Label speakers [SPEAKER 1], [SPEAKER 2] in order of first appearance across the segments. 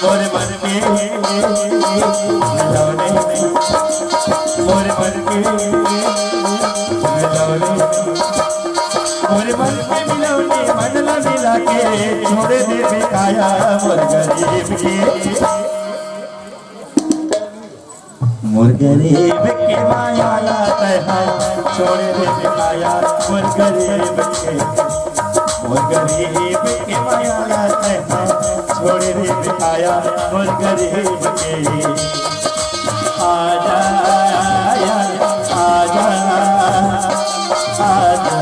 [SPEAKER 1] मोर मन के मिलौने मोर मन के मिलौने मोर मन के मिलौने मन ला मिला के छोड़ दे बेकाया मोर गरीब के मोर गरीब के माया लाता है छोड़ दे बेकाया मोर गरीब के मोर गरीब के माया लाता है छोड़ दे बेकाया मोर गरीब के आजा आजा आजा आजा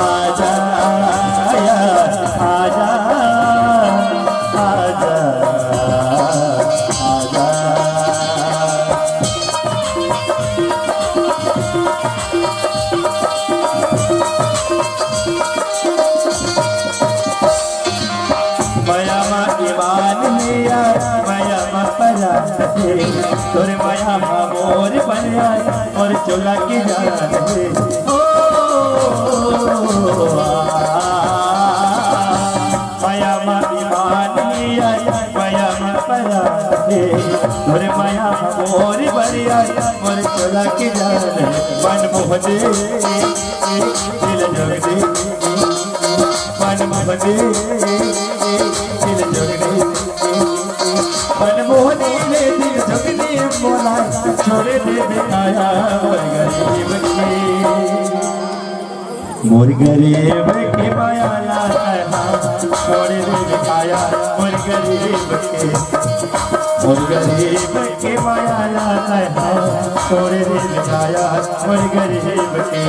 [SPEAKER 1] आजा आजा माया मा ईमान लिया माया मा परा तोर माया मा मोर बनया और चोला की जान है ओ माया मा ईमान लिया माया मा परा तोर माया मा मोर बनया और चोला की जान है मन मोहदे दिल जगदे मन मोहदे दिल जगदे मन मोहने ले दिल जगदे बोला छोड़ दे बेकाया मोर गरीब के माया लाता है छोड़ दे बेकाया मोर गरीब के मोर गरीब के माया लाता है छोड़ दे बेकाया मोर गरीब के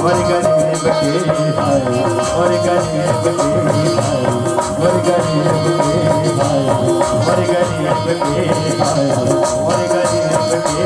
[SPEAKER 1] मोर गरीब के मोर गरीब के मोर गरीब के मोर गरीब के मोर गरीब के